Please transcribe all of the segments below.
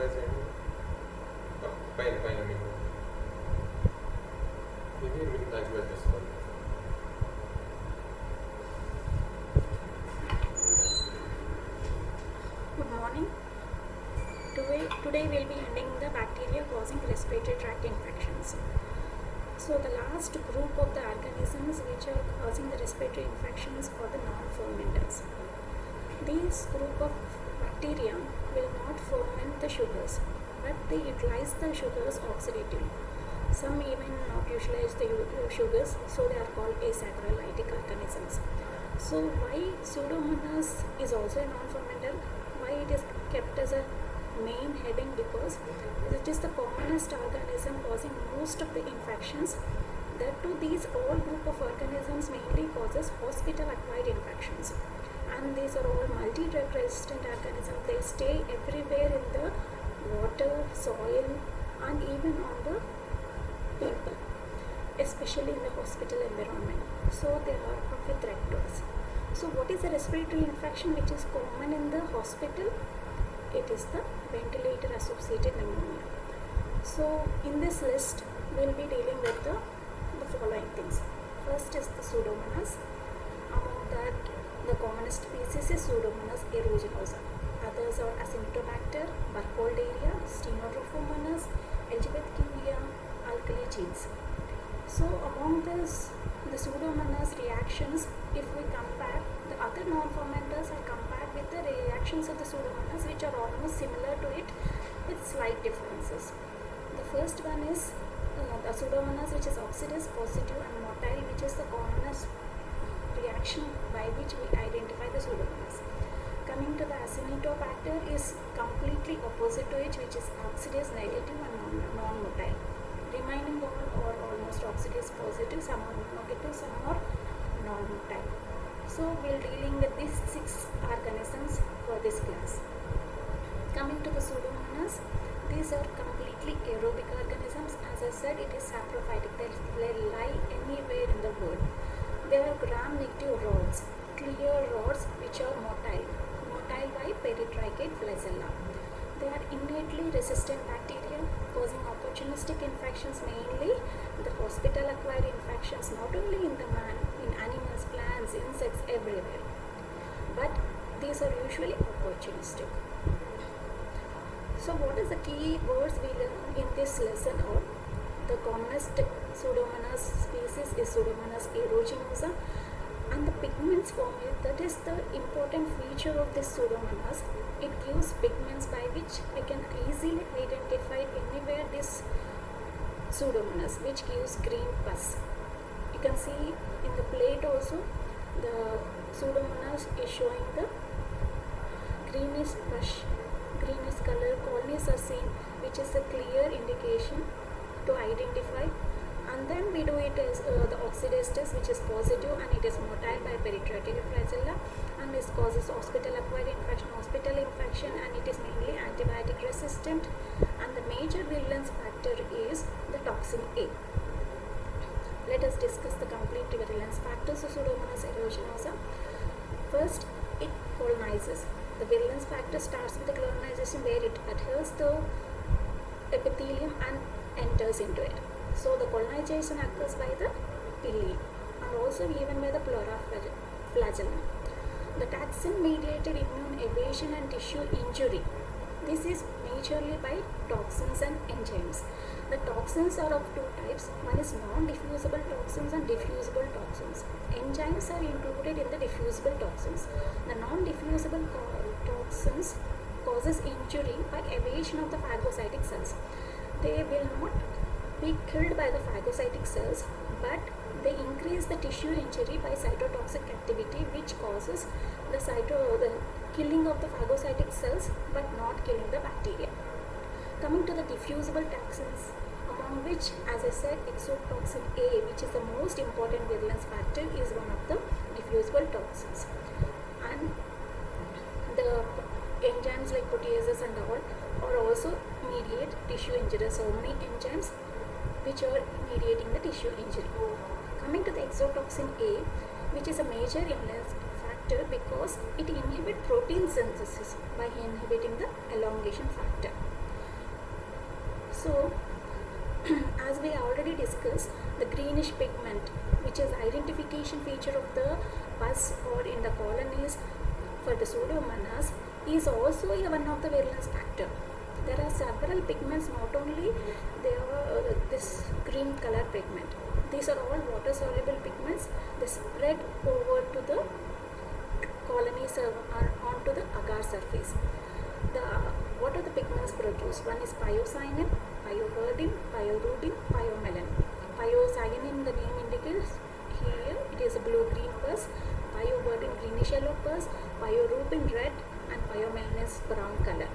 Good morning. Today we'll be ending the bacteria causing respiratory tract infections. So the last group of the organisms which are causing the respiratory infections are the non-fermenters. These group of bacteria will not ferment the sugars, but they utilize the sugars oxidatively. Some even not utilize the sugars, so they are called asaccharlytic organisms. So why Pseudomonas is also a non-fermenter? Why it is kept as a main heading? Because it is the commonest organism causing most of the infections. That too, these all group of organisms mainly causes hospital-acquired infections, and these are all multi-drug resistant organisms. They stay everywhere in the water, soil, and even on the people, especially in the hospital environment. So they are of a threat to us. So what is a respiratory infection which is common in the hospital? It is the ventilator associated pneumonia. So in this list we'll be dealing with the following things. First is the Pseudomonas. Among that, the commonest species is Pseudomonas aeruginosa. Others are Acinetobacter, Burkholderia, Stenotrophomonas, Elizabetharia, alkali genes. So among this, the Pseudomonas reactions, if we compare the other non-fermenters are compared with the reactions of the Pseudomonas, which are almost similar to it with slight differences. The first one is the Pseudomonas, which is oxidase, positive, and motile, which is the commonest reaction by which we identify the Pseudomonas. Coming to the Acinetobacter is completely opposite to it, which is oxidase, negative, and non-motile. Remaining all are almost oxidase positive, some are negative, some are non-motile. So we are dealing with these 6 organisms for this class. Coming to the Pseudomonas, these are completely aerobic organisms. As I said, it is saprophytic. They lie anywhere in the world. They are gram-negative rods, clear rods which are motile by peritrachate flagella. They are innately resistant bacteria causing opportunistic infections, mainly the hospital-acquired infections, not only in the man, in animals, plants, insects, everywhere. But these are usually opportunistic. So what is the key words we learn in this lesson? Or the commonest Pseudomonas species is Pseudomonas aeruginosa, and the pigments form it. That is the important feature of this Pseudomonas. It gives pigments by which we can easily identify anywhere this Pseudomonas, which gives green pus. You can see in the plate also the Pseudomonas is showing the greenish pus, greenish color. Colonies are seen, which is a clear indication to identify. And then we do it as the oxidase test, which is positive, and it is motile by peritrachate flagella, and this causes hospital-acquired infection, and it is mainly antibiotic resistant. And the major virulence factor is the toxin A. Let us discuss the complete virulence factors of Pseudomonas aeruginosa. First, it colonizes. The virulence factor starts with the colonization, where it adheres the epithelium and enters into it. So the colonization occurs by the pili and also even by the pleura flagellum. The taxane-mediated immune evasion and tissue injury. This is majorly by toxins and enzymes. The toxins are of 2 types. One is non-diffusible toxins and diffusible toxins. Enzymes are included in the diffusible toxins. The non-diffusible toxins causes injury by evasion of the phagocytic cells. They will not be killed by the phagocytic cells, but they increase the tissue injury by cytotoxic activity, which causes the killing of the phagocytic cells but not killing the bacteria. Coming to the diffusible toxins, among which, as I said, exotoxin A, which is the most important virulence factor, is one of the diffusible toxins. And the enzymes like proteases and all are also mediate tissue injury. So many enzymes which are mediating the tissue injury. Coming to the exotoxin A, which is a major illness factor because it inhibits protein synthesis by inhibiting the elongation factor. So as we already discussed, the greenish pigment, which is identification feature of the pus or in the colonies for the pseudomonas, is also one of the virulence factor. There are several pigments, not only they are this green color pigment. These are all water soluble pigments. They spread over to the colonies onto the agar surface. The what are the pigments produced? One is pyocyanin, pyoverdin, pyorubin, pyomelanin. Pyocyanin, the name indicates here, it is a blue-green pus. Pyoverdin, greenish yellow pus. Pyorubin, red, and pyomelanin is brown color.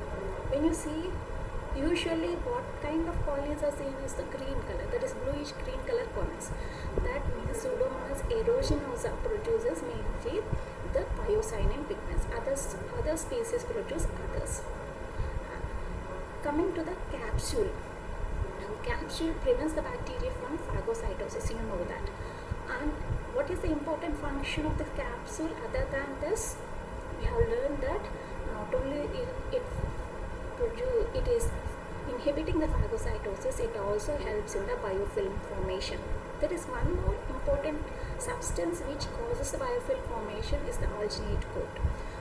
When you see, usually what kind of colonies are seen is the green color, that is bluish green color colonies. That means Pseudomonas aeruginosa produces mainly the pyocyanin pigments. Other species produce others. Coming to the capsule. Capsule prevents the bacteria from phagocytosis, you know that. And what is the important function of the capsule other than this? We have learned that not only it is inhibiting the phagocytosis, it also helps in the biofilm formation. There is one more important substance which causes the biofilm formation is the alginate coat.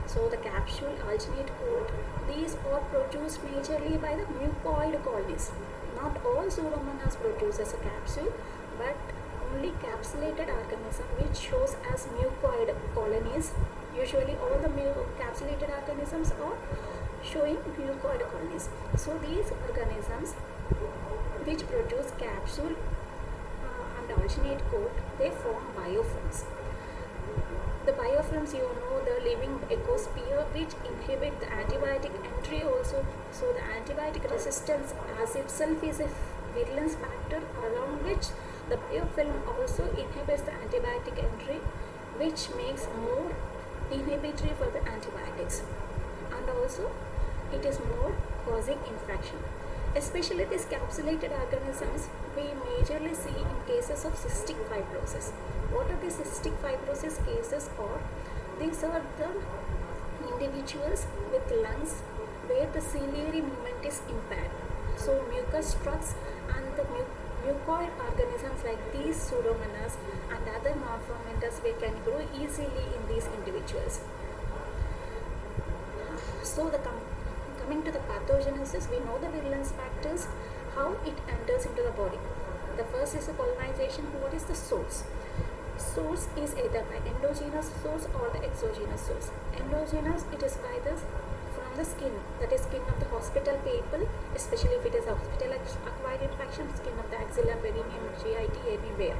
So the capsule, alginate coat, these are produced majorly by the mucoid colonies. Not all Pseudomonas produces a capsule, but only capsulated organism which shows as mucoid colonies. Usually all the capsulated organisms are showing mucoid colonies. So these organisms which produce capsule and alginate coat, they form biofilms. The biofilms, you know, the living ecosphere which inhibit the antibiotic entry also. So the antibiotic resistance as itself is a virulence factor, along which the biofilm also inhibits the antibiotic entry, which makes more inhibitory for the antibiotics, and also it is more causing infection. Especially these capsulated organisms we majorly see in cases of cystic fibrosis. What are the cystic fibrosis cases are? These are the individuals with lungs where the ciliary movement is impaired. So mucus structs and the mucoid organisms like these Pseudomonas and other non-fermenters we can grow easily in these individuals. So coming to the pathogenesis, we know the virulence factors, how it enters into the body. The first is the colonization. What is the source? Source is either by endogenous source or the exogenous source. Endogenous, it is by from the skin, that is skin of the hospital people, especially if it is a hospital acquired infection, skin of the axilla, perineum, GIT, anywhere.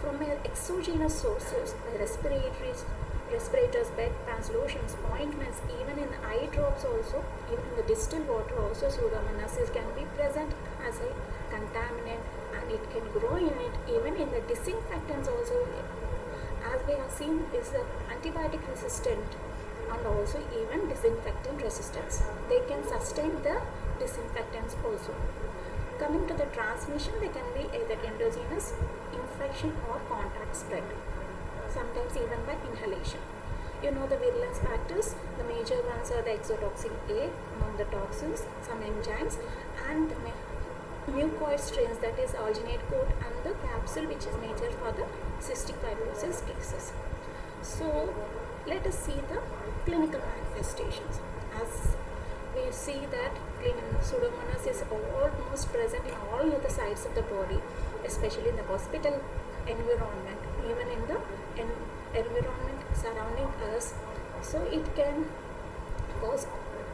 From exogenous sources, the respirators, bed pans, lotions, ointments, even in the eye drops also, even in the distilled water also, Pseudomonas can be present as a contaminant, and it can grow in it. Even in the disinfectants also, as we have seen, is antibiotic resistant and also even disinfectant resistance. They can sustain the disinfectants also. Coming to the transmission, they can be either endogenous, infection or contact spread, sometimes even by inhalation. You know the virulence factors, the major ones are the exotoxin A among the toxins, some enzymes, and the mucoid strains, that is alginate coat, and the capsule, which is major for the cystic fibrosis cases. So let us see the clinical manifestations. As we see that Pseudomonas is almost present in all of the sides of the body, especially in the hospital environment, even in the environment surrounding us. So it can cause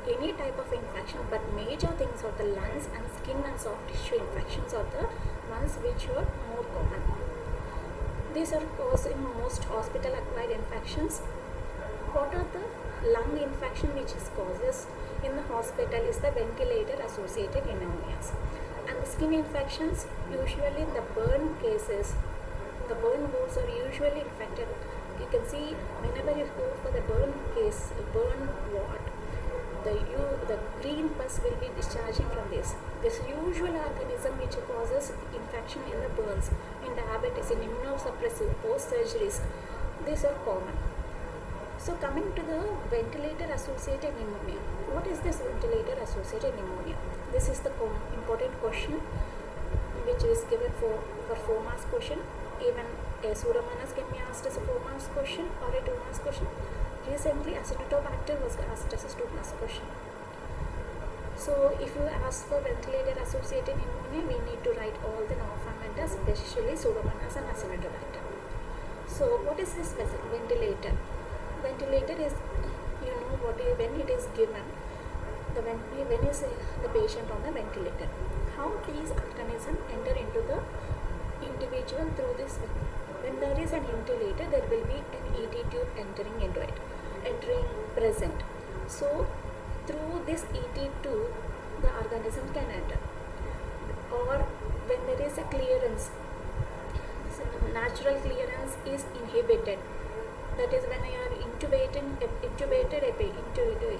any type of infection, but major things are the lungs and skin and soft tissue infections are the ones which are more common. These are causing most hospital acquired infections. What are the lung infection which is causes in the hospital is the ventilator associated pneumonias, and the skin infections, usually the burn cases, the burn wounds are usually infected. You can see whenever you go for the burn case, burn ward, the green pus will be discharging from this usual organism which causes infection in the burns, in diabetes, in immunosuppressive, post surgeries. These are common. So coming to the ventilator associated pneumonia. What is this ventilator associated pneumonia? This is the important question which is given for 4 marks question. Even a pseudomonas can be asked as a 4 marks question or a 2 marks question. Recently Acinetobacter was asked as a 2 marks question. So if you ask for ventilator associated pneumonia, we need to write all the non-fermenters, especially pseudomonas and Acinetobacter. So what is this ventilator? Ventilator is, when it is given, when is the patient on the ventilator, how these organisms enter into the individual through this. When there is an ventilator, there will be an ET tube entering into it, present. So through this ET tube, the organism can enter. Or when there is a clearance, natural clearance is inhibited. That is when you are intubated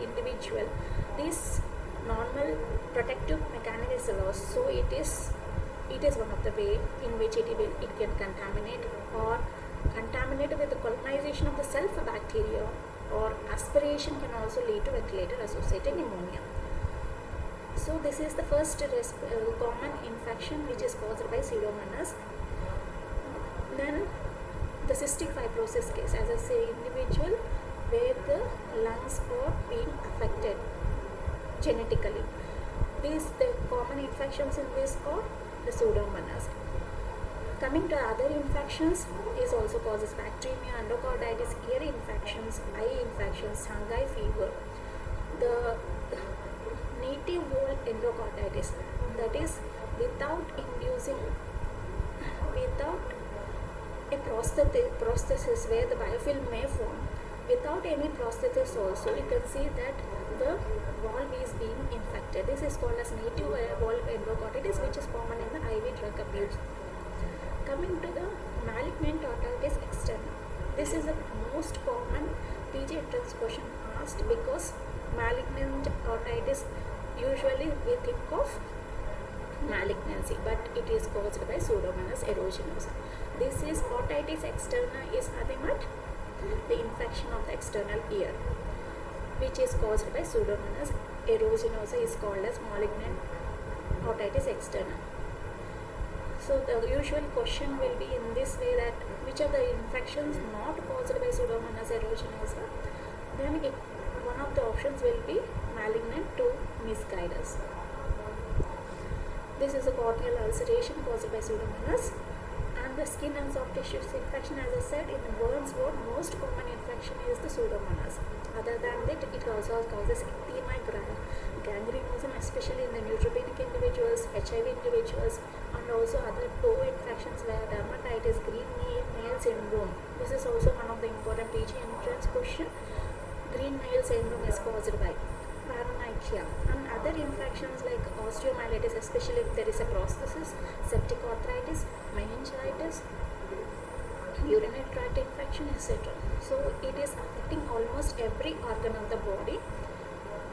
individual, this normal protective mechanism is lost. So it is one of the way in which it can contaminate, or contaminate with the colonization of the self-bacteria, or aspiration can also lead to ventilator associated pneumonia. So this is the first common infection which is caused by pseudomonas. Then the cystic fibrosis case, as I say, individual where the lungs are being affected genetically. The common infections in this are the pseudomonas. Coming to other infections, is also causes bacteremia, endocarditis, ear infections, eye infections, Shanghai fever. The native wall endocarditis, that is without a prosthesis where the biofilm may form. Without any prosthesis also, you can see that the valve is being infected. This is called as native valve endocarditis, which is common in the IV drug abuse. Coming to the malignant otitis externa, this is the most common PG entrance question asked, because malignant otitis, usually we think of malignancy, but it is caused by Pseudomonas aeruginosa. This is otitis externa is nothing but the infection of the external ear, which is caused by Pseudomonas aeruginosa, is called as malignant otitis externa. So the usual question will be in this way, that which are the infections not caused by Pseudomonas aeruginosa. Then one of the options will be malignant to misguide us. This is a corneal ulceration caused by Pseudomonas. And the skin and soft tissues infection, as I said, in the burns ward, most common infection is the Pseudomonas. Other than that, it also causes eczema, gangrenosum, especially in the neutropenic individuals, HIV individuals, and also other toe infections where dermatitis, green nail syndrome. This is also one of the important PG entrance question. Green nail syndrome is caused by paronychia, and other infections like osteomyelitis, especially if there is a prosthesis, septic arthritis, meningitis, urinary tract infection, etc. So it is affecting almost every organ of the body.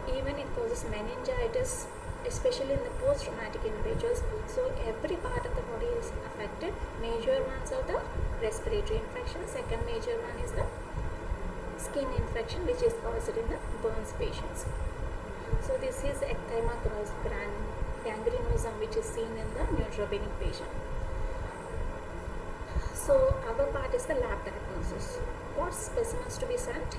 Even it causes meningitis, especially in the post-traumatic individuals. So every part of the body is affected. Major ones are the respiratory infection. Second major one is the skin infection, which is caused in the burns patients. So this is eczema gangrenosum, which is seen in the neutropenic patient. So our part is the lab diagnosis. What specimens to be sent?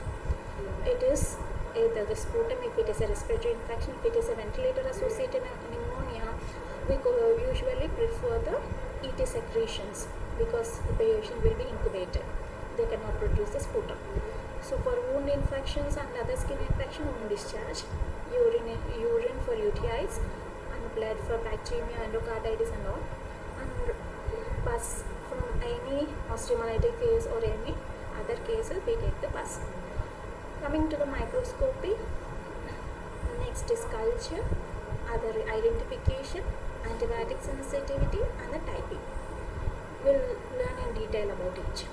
It is either the sputum if it is a respiratory infection. If it is a ventilator associated pneumonia, we usually prefer the ET secretions, because the patient will be incubated. They cannot produce the sputum. So for wound infections and other skin infection, wound discharge, urine for UTIs, and blood for bacteremia, endocarditis and all, and pus from any osteomyelitic case or any other cases, we take the pus. Coming to the microscopy, next is culture, other identification, antibiotic sensitivity, and the typing. We'll learn in detail about each.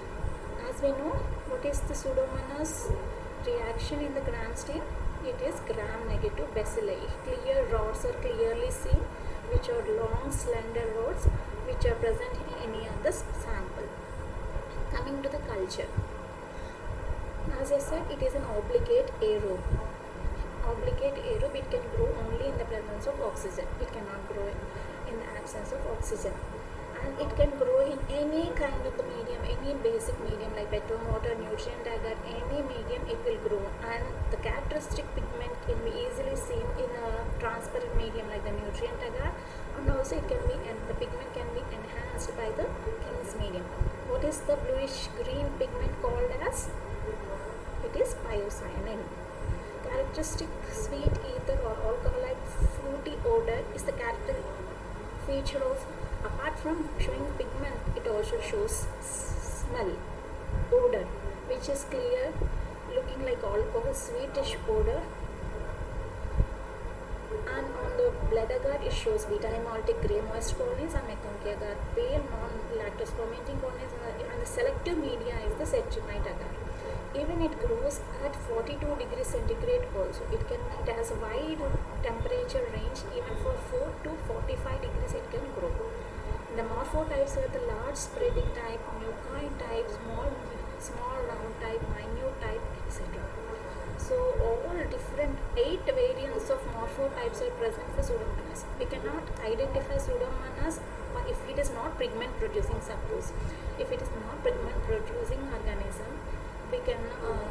As we know, what is the Pseudomonas reaction in the gram stain? It is gram-negative bacilli. Clear rods are clearly seen, which are long, slender rods, which are present in any of the sample. Coming to the culture. As I said, it is an obligate aerobe. obligate aerob, it can grow only in the presence of oxygen. It cannot grow in the absence of oxygen. And it can grow in any kind of the medium, any basic medium like beton, water, nutrient agar, any medium it will grow. And the characteristic pigment can be easily seen in a transparent medium like the nutrient agar, and also it can be, and the pigment can be enhanced by the King's medium. What is the bluish green pigment called as? It is pyocyanin. Characteristic sweet ether or alcohol-like fruity odor is the character feature of, apart from showing pigment, it also shows smell, odor, which is clear, looking like alcohol, sweetish odor. And on the blood agar, it shows beta hemolytic grey moist colonies, and meconchi agar, pale non-lactose fermenting colonies, and the selective media is the cetrimide agar. Even it grows at 42 degrees centigrade also. It has a wide temperature range, even for 4 to 45 degrees it can grow. The morphotypes are the large spreading type, mucoid type, small round type, minute type, etc. So all different 8 variants of morphotypes are present for Pseudomonas. We cannot identify Pseudomonas if it is not pigment producing, suppose. If it is not pigment producing organism, we can,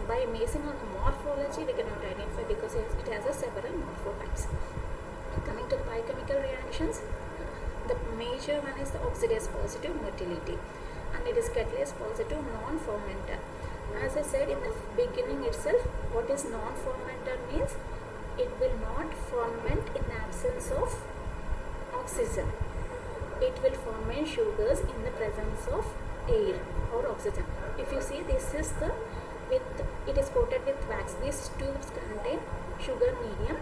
by basing on the morphology, we cannot identify because it has a several morphotypes. Coming to the biochemical reactions, the major one is the oxidase positive motility, and it is catalase positive non-fermenter. As I said in the beginning itself, what is non-fermenter means? It will not ferment in the absence of oxygen. It will ferment sugars in the presence of air or oxygen. If you see, this is the it is coated with wax. These tubes contain sugar medium.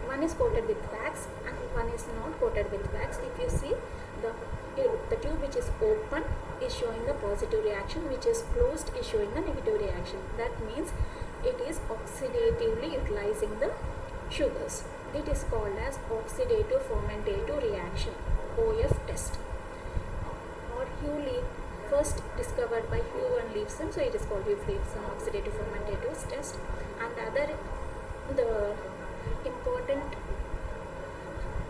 One is coated with wax and one is not coated with wax. If you see, the tube which is open is showing the positive reaction, which is closed is showing the negative reaction. That means it is oxidatively utilizing the sugars. It is called as oxidative fermentative reaction, OF test, or first discovered by Hugh and Leveson, so it is called Leveson oxidative fermentative test. And the important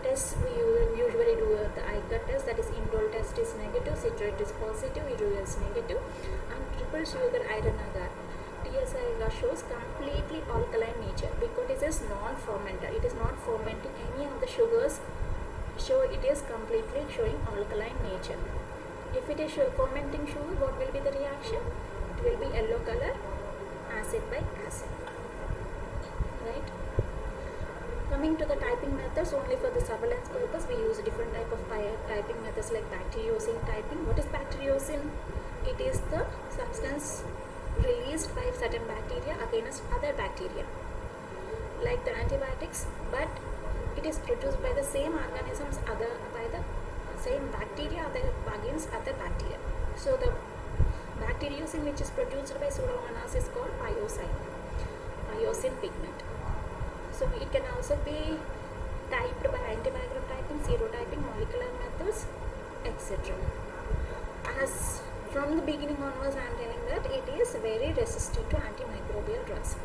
tests we usually do the ICA test, that is indole test is negative, citrate is positive, urea is negative, and triple sugar iron agar, TSI agar shows completely alkaline nature because it is non-fermenter. It is not fermenting any of the sugars, so it is completely showing alkaline nature. If it is fermenting sugar, what will be the reaction? It will be yellow color, acid by acid. Right? Coming to the typing methods, only for the surveillance purpose, we use different type of typing methods like bacteriocin typing. What is bacteriocin? It is the substance released by certain bacteria against other bacteria, like the antibiotics, but it is produced by the same organisms, by the same bacteria against other bacteria. So the bacteriocin which is produced by Pseudomonas is called pyocin pigment. So it can also be typed by antibiograph typing, serotyping, molecular methods, etc. As from the beginning onwards, I am telling that it is very resistant to antimicrobial drugs.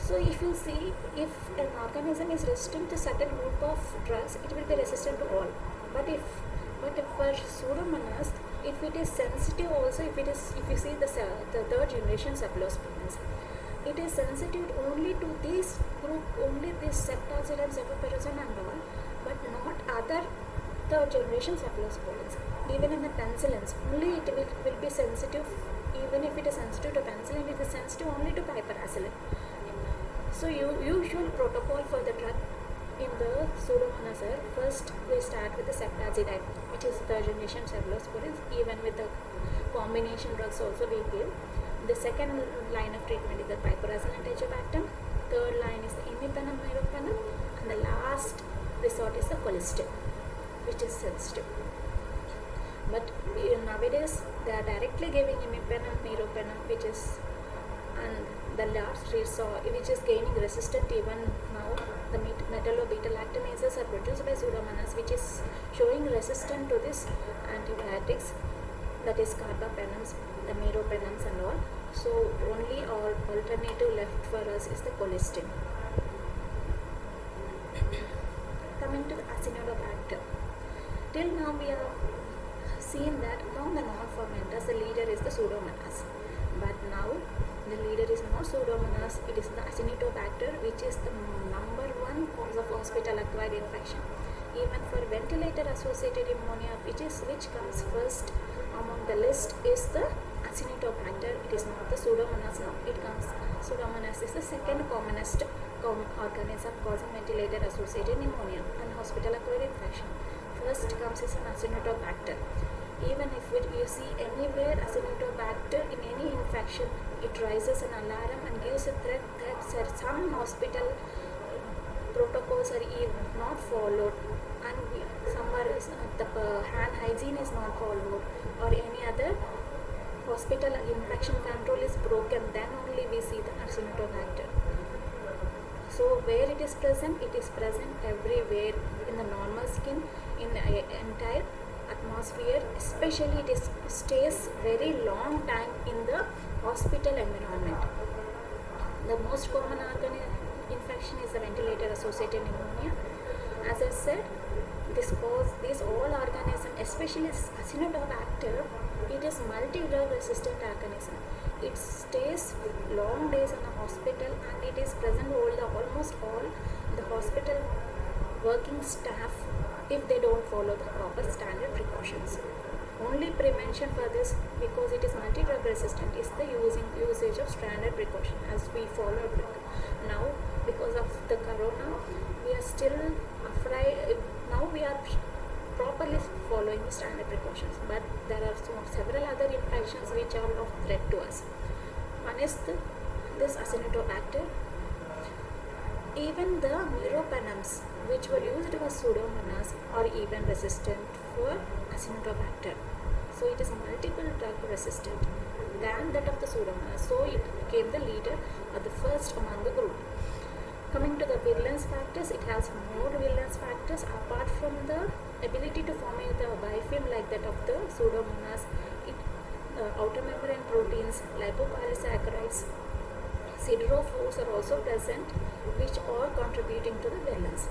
So if you see, if an organism is resistant to certain group of drugs, it will be resistant to all. But if for Pseudomonas, if it is sensitive also, if you see the third generation cephalosporins, it is sensitive only to this group, only this ceftazid and cephalosporin and all, but not other third generation cephalosporins. Even in the penicillins, only it will be sensitive. Even if it is sensitive to penicillin, it is sensitive only to piperacillin. So usual protocol for the drug in the Pseudomonas are, first we start with the ceftazidime, which is third generation cephalosporins. Even with the combination drugs also we give. The second line of treatment is the piperacillin tazobactam. Third line is the imipenem, meropenem, and the last resort is the colistin, which is sensitive. But nowadays they are directly giving imipenem, meropenem, which is, and the last resort, which is gaining resistant even now. The metallo-beta-lactamases are produced by Pseudomonas, which is showing resistant to this antibiotics, that is carbapenems, the meropenems and all. So only alternative left for us is the colistin. Till now we have seen that among the non-fermenters the leader is the Pseudomonas, but now the leader is not Pseudomonas, it is the Acinetobacter, which is the number one cause of hospital-acquired infection. Even for ventilator-associated pneumonia, which comes first among the list is the Acinetobacter. It is not the Pseudomonas now. Pseudomonas is the second commonest organism causing ventilator-associated pneumonia and hospital-acquired infection. First comes is an Acinetobacter. Even if you see anywhere Acinetobacter in any infection, it raises an alarm and gives a threat that some hospital protocols are not followed, and somewhere the hand hygiene is not followed, or any other hospital infection control is broken, then only we see the Acinetobacter. So where it is present everywhere in the normal skin, in the entire atmosphere, especially it stays very long time in the hospital environment. The most common infection is the ventilator associated pneumonia. As I said, this all organism, especially Acinetobacter, it is multi-drug resistant organism. It stays long days in the hospital, and it is present almost all the hospital working staff if they don't follow the proper standard precautions. Only prevention for this, because it is multi-drug resistant, is the usage of standard precaution as we follow. Now because of the corona, we are still afraid. Now we are properly following the standard precautions, but there are several other infections which are of threat to us. One is this Acinetobacter. Even the meropenums, which were used for Pseudomonas, are even resistant for Acinetobacter. So it is multiple drug resistant than that of the Pseudomonas. So it became the leader or the first among the group. Coming to the virulence factors, it has more virulence factors apart from the ability to form the biofilm like that of the Pseudomonas. Outer membrane proteins, lipopolysaccharides, siderophores are also present, which are contributing to the virulence.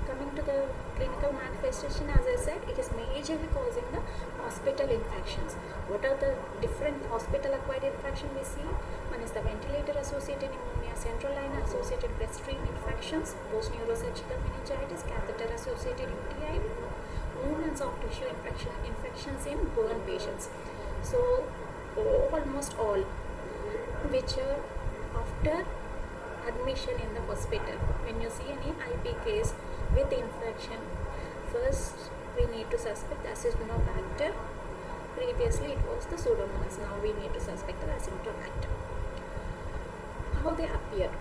Coming to the clinical manifestation, as I said, it is majorly causing the hospital infections. What are the different hospital-acquired infections we see? One is the ventilator-associated pneumonia, central line-associated bloodstream infections, post-neurosurgical meningitis, catheter-associated UTI, wound and soft tissue infections in burn patients. So almost all which are after admission in the hospital. When you see any IP case with infection, first we need to suspect the Acinetobacter. Previously it was the Pseudomonas. Now we need to suspect the Acinetobacter. How they appear?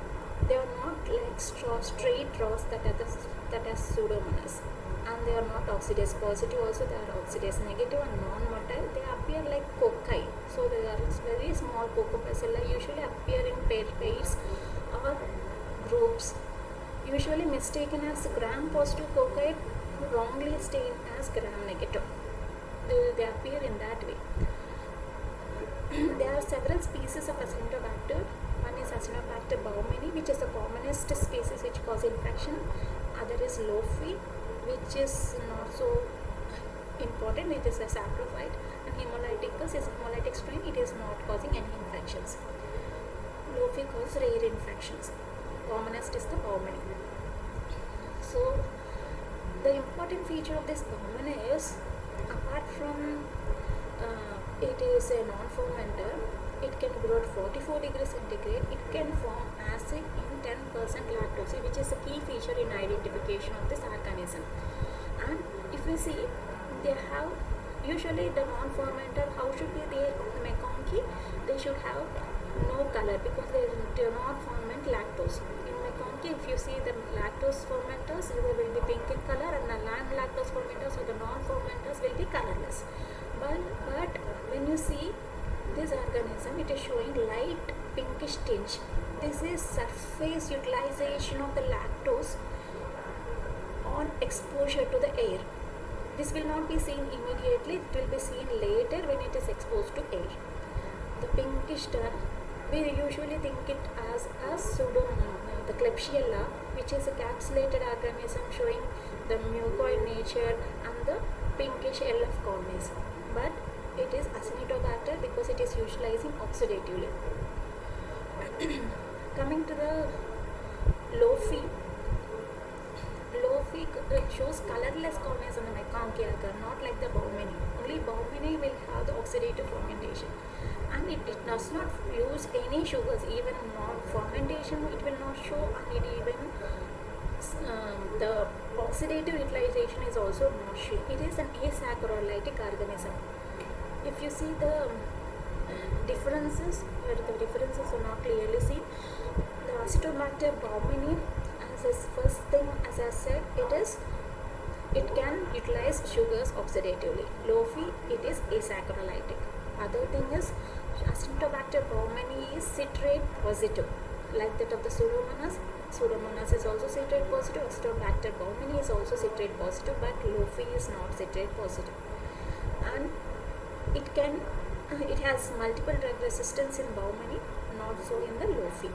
They are not like straight draws that are Pseudomonas, and they are not oxidase positive. Also they are oxidase negative and non-motile. They appear like cocci. So they are very small cocobacilli, usually appear in pairs or groups, usually mistaken as gram-positive cocci, wrongly stained as gram-negative. They appear in that way. There are several species of Acinetobacter. One is Acinetobacter baumannii, which is the commonest species which cause infection. Other is Lophi, which is not so important. It is a saprophyte. And Hemolyticus is a hemolytic strain. It is not causing any infections. Lophi causes rare infections. Commonest is the baumannii. So the important feature of this baumannii is, apart from it is a non-fermenter, it can grow at 44 degrees centigrade. It can form acid in 10% lactose, which is a key feature in identification of this organism. And if we see, they have usually the non-fermenter, how should be there on the McConkey? They should have no color because they do not ferment lactose. In McConkey, if you see the lactose fermenters, they will be pink in color, and the non-lactose fermenters or the non-fermenters will be colorless. But when you see this organism, it is showing light pinkish tinge. This is surface utilization of the lactose on exposure to the air. This will not be seen immediately, it will be seen later when it is exposed to air. The pinkish turn, we usually think it as the Klebsiella, which is a capsulated organism showing the mucoid nature, and the pinkish LF colonies. But it is Acinetobacter because it is utilizing oxidatively. Coming to the low-phi, shows colorless colonies on the McConkey agar, not like the Baumannii. Only Baumannii will have the oxidative fermentation, and it does not use any sugars. Even not fermentation, it will not show, and it even the oxidative utilization is also not shown. It is an asaccharitic organism. If you see the differences, where the differences are not clearly seen, the Acetobacter baumannii, as is first thing, as I said, it can utilize sugars oxidatively. Low-phi, it is asaccharitic. Other thing is Acetobacter baumannii is citrate positive, like that of the Pseudomonas. Pseudomonas is also citrate positive. Acetobacter baumannii is also citrate positive, but low-phi is not citrate positive. And it has multiple drug resistance in baumannii, not so in the low-phi.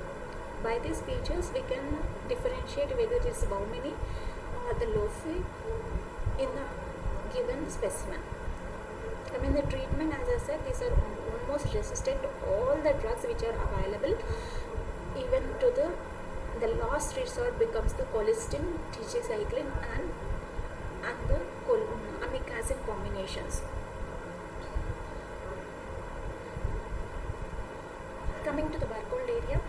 By these features, we can differentiate whether it is baumannii or the low-phi in the given specimen. I mean, the treatment, as I said, these are almost resistant to all the drugs which are available. Even to the last resort becomes the colistin, tetracycline, and the amic acid combinations. Coming to the Burkholderia,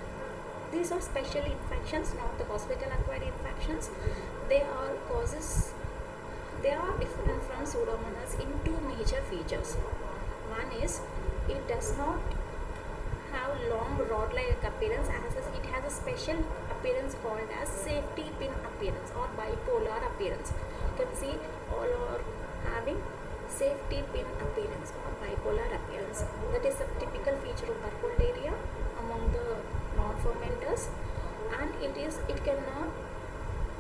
these are special infections, not the hospital-acquired infections. They are different from Pseudomonas in two major features. One is it does not have long rod-like appearance, as it has a special appearance called as safety pin appearance or bipolar appearance. You can see all are having safety pin appearance or bipolar appearance. That is a typical feature of Burkholderia among the non-fermenters, and it cannot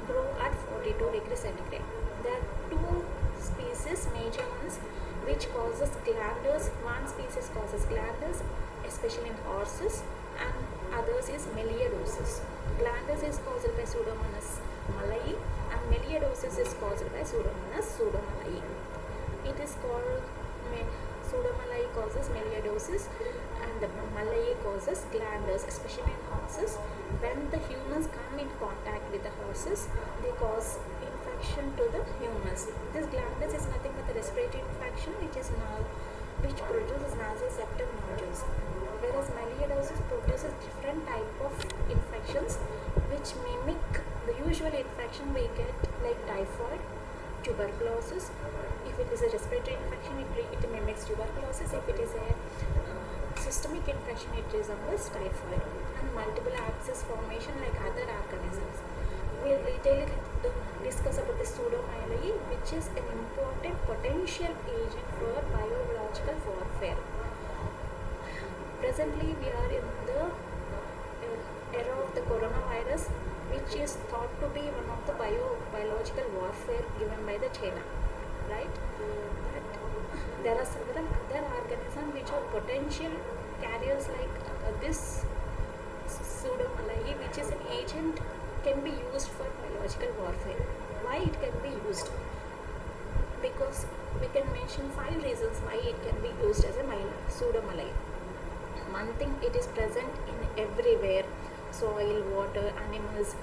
grow at 42 degrees centigrade. There are two species, major ones, which causes glanders. One species causes glanders, especially in horses, and others is melioidosis. Glanders is caused by Pseudomonas malayi, and melioidosis is caused by Pseudomonas pseudomalayi. It is called Pseudomalayi causes melioidosis, and the malayi causes glanders, especially in horses. When the humans come in contact with the horses, they cause infection to the humans. This glanders is nothing but the respiratory infection, which produces nasal septum nodules. Whereas melioidosis produces different type of infections which mimic the usual infection we get, like typhoid, tuberculosis. If it is a respiratory infection, it mimics tuberculosis. If it is a systemic infection, it resembles typhoid. And multiple abscess formation like other organisms. We will detail discuss about the pseudomyelin, which is an important potential agent for biological warfare. Presently, we are in the era of the coronavirus, which is thought to be one of the biological warfare given by the China, right? But there are several other organisms which are potential carriers, like this pseudomyelin, which is an agent, can be used for biological warfare. Why it can be used? Because we can mention 5 reasons why it can be used as a pseudomyelin. One thing, it is present in everywhere: soil, water, animals,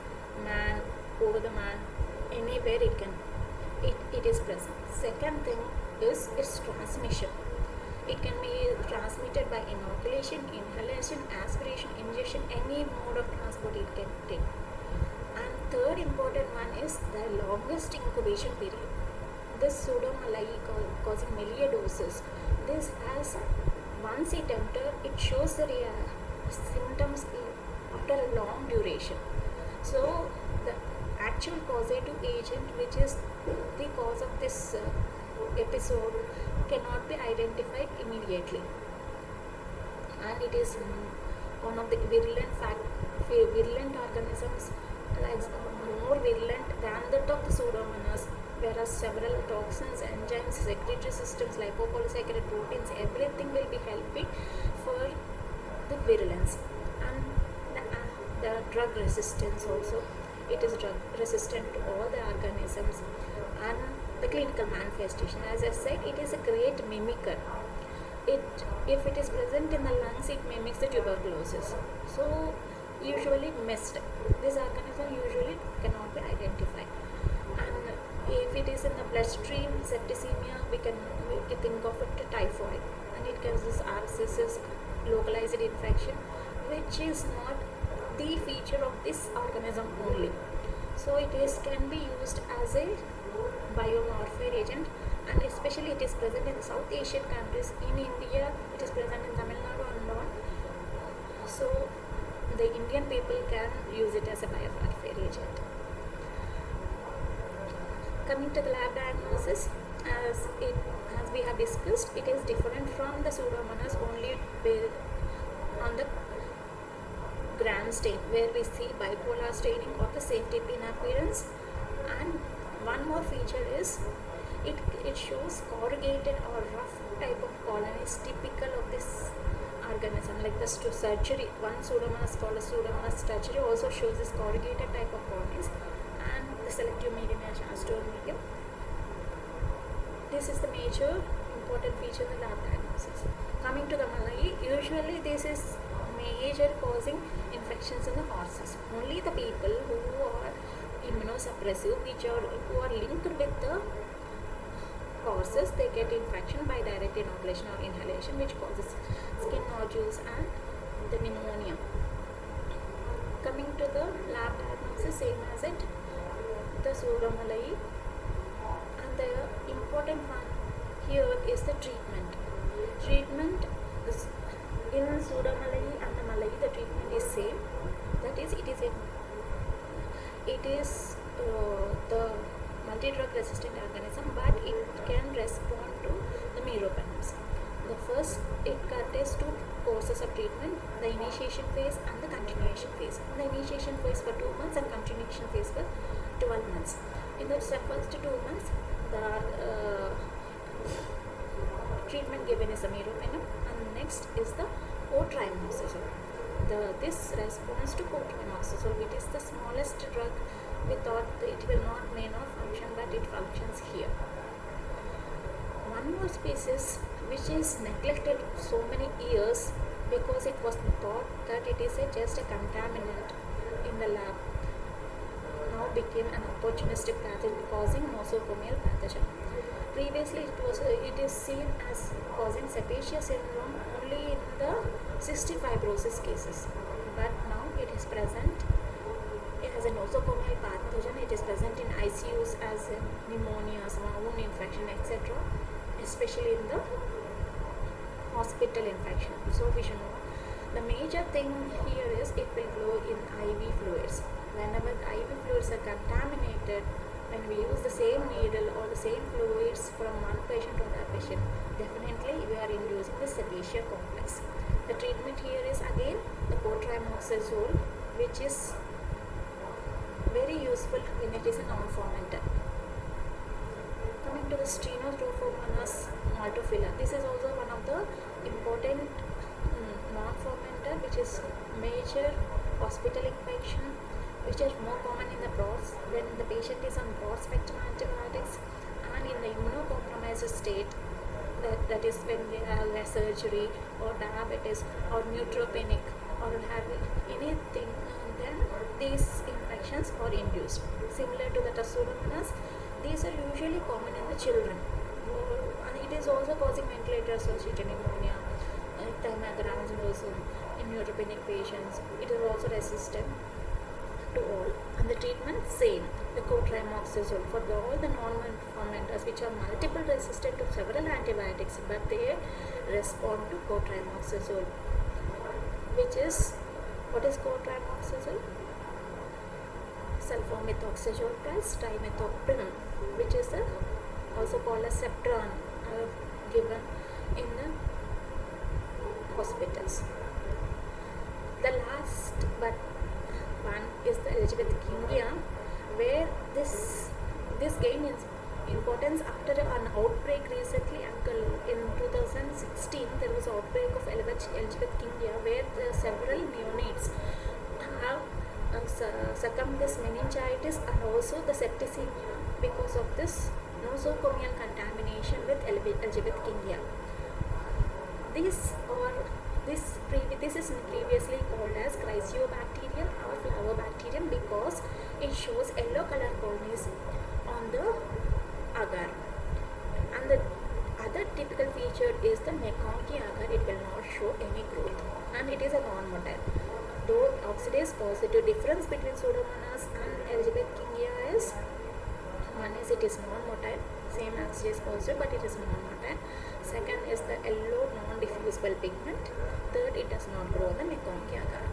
man, over the man, anywhere it is present. Second thing is its transmission. It can be transmitted by inoculation, inhalation, aspiration, injection, any mode of transport it can take. And third important one is the longest incubation period. This pseudomyelin causing melioidosis, this has, once it enters, it shows the symptoms after a long duration. So the actual causative agent, which is the cause of this episode, cannot be identified immediately, and it is one of the virulent organisms, like more virulent than that of the Pseudomonas. Whereas several toxins, enzymes, secretory systems, lipopolysaccharide proteins, everything will be helping for the virulence. And the drug resistance also, it is drug resistant to all the organisms. And the clinical manifestation, as I said, it is a great mimicker. If it is present in the lungs, it mimics the tuberculosis. So usually missed. This organism usually cannot be identified. And if it is in the bloodstream septicemia, we can think of it as typhoid, and it causes abscesses, localized infection, which is not the feature of this organism only. So it can be used as a biomorphic agent, and especially it is present in South Asian countries. In India, it is present in Tamil Nadu and all. So the Indian people can use it as a biomorphic agent. Coming to the lab diagnosis, as we have discussed, it is different from the Pseudomonas only on the gram stain, where we see bipolar staining or the safety pin appearance. And one more feature is it shows corrugated or rough type of colonies typical of this organism, like the surgery. One Pseudomonas called a Pseudomonas surgery also shows this corrugated type of colonies, and the selective medium as astral medium. This is the major important feature in the lab diagnosis. Coming to the malaria, usually this is major causing infections in the horses. Only the people who are immunosuppressive, who are linked with the horses, they get infection by direct inoculation or inhalation, which causes skin nodules and the pneumonia. Coming to the lab diagnosis, same as it, the pseudomalae, and the important one here is the treatment. Treatment is in pseudomalae and the malaria, the treatment is same. That is, it is the multi-drug resistant organism, but it can respond to the meropenem. The first, it contains two courses of treatment: the initiation phase and the continuation phase. The initiation phase for 2 months and continuation phase for 12 months. In the first 2 months, the treatment given is a meropenem, and next is the cotrimoxazole. This responds to cotrimoxazole, which is the smallest drug. We thought it may not function, but it functions here. One more species which is neglected so many years because it was thought that it is just a contaminant in the lab, now became an opportunistic pathogen causing nosocomial pathogen. Previously, it is seen as causing sebaceous syndrome only in the cystic fibrosis cases, but now it is present as a nosocomial pathogen. It is present in ICUs as pneumonia, wound infection, etc., especially in the hospital infection. So we should know the major thing here is it will flow in IV fluids. Whenever the IV fluids are contaminated, when we use the same needle or the same fluids from one patient to another patient, definitely we are inducing the sebaceous complex. The treatment here is again the cotrimoxazole, which is very useful when it is a non-fermented. Coming to the Strenotrophomonas maltophilia, this is also one of the important non-fermented, which is major hospital infection, which is more common in the broads when the patient is on broad spectrum antibiotics and in the immunocompromised state. That is when they have surgery or diabetes or neutropenic or have anything, then these infections are induced. Similar to the Pseudomonas, these are usually common in the children, and it is also causing ventilator-associated pneumonia, thimerosum in neutropenic patients. It is also resistant to all, and the treatment same, the cotrimoxazole for all the normal fermenters which are multiple resistant to several antibiotics, but they respond to cotrimoxazole, which is, what is cotrimoxazole? Sulfamethoxazole plus trimethoprim, which is also called as Septran, given in the hospitals. The last but one is the Elizabeth Kingia, where this gained importance after an outbreak recently. In 2016, there was an outbreak of Elizabeth Kingia, where several neonates have succumbed this meningitis and also the septicemia because of this nosocomial contamination with Escherichia. This or this is previously called as Chrysiobacterium or Flavobacterium because it shows yellow color colonies on the agar. And the other typical feature is the McConkey agar. It will not show any growth and it is a non-motile. Though oxidase positive difference between Pseudomonas and Escherichia is one is it is non-motile, same oxidase positive but it is non-motile. Second is the yellow non-diffusible pigment. Third, it does not grow on the McConkey agar.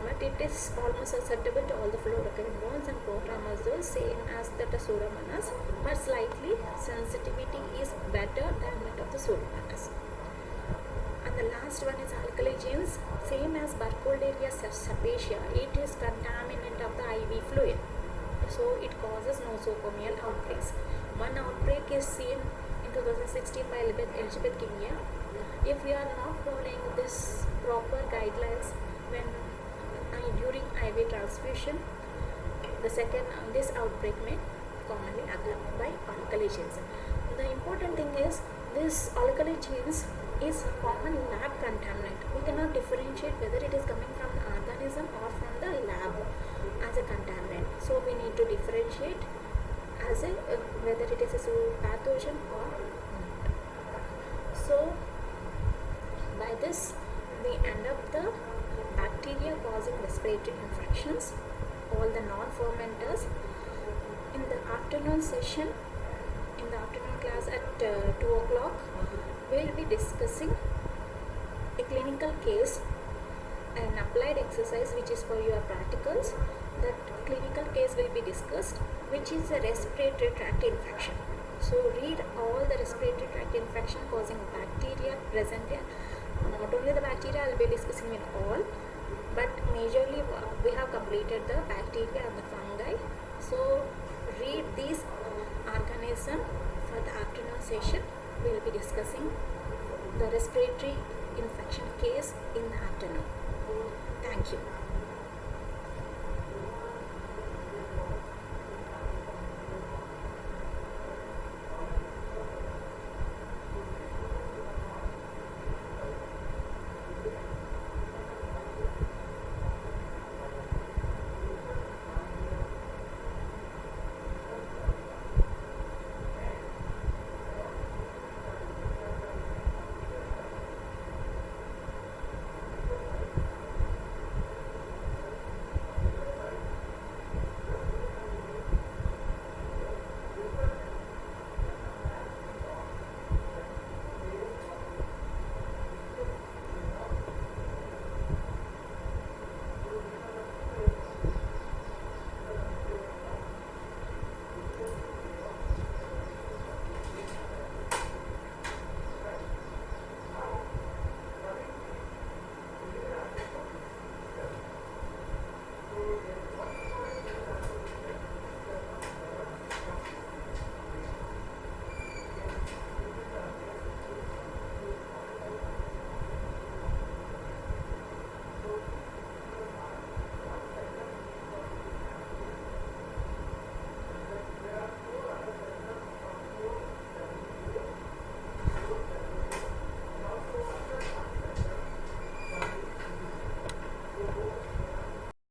But it is almost susceptible to all the fluorocarbon bonds and protoazoles, same as the Pseudomonas, but slightly sensitivity is better than that of the Pseudomonas. And the last one is alkali genes, same as Burkholderia cepacia. It is contaminant of the IV fluid, so it causes nosocomial outbreaks. One outbreak is seen in 2016 by Escherichia. If we are not following this proper guidelines when during IV transfusion, this outbreak may commonly occur by alkali genes. The important thing is this alkali genes is common lab contaminant. We cannot differentiate whether it is coming from the organism or from the lab as a contaminant. So we need to differentiate as a whether it is a pathogen or not. So by this we end up the bacteria causing respiratory infections, all the non-fermenters. In the afternoon session, in the afternoon class at 2 o'clock, we will be discussing a clinical case, an applied exercise which is for your practicals. That clinical case will be discussed, which is a respiratory tract infection. So read all the respiratory tract infection causing bacteria present here. Not only the bacteria, I will be discussing in all, but majorly we have completed the bacteria and the fungi. So read these organisms for the afternoon session. We will be discussing the respiratory infection case in the afternoon. Thank you.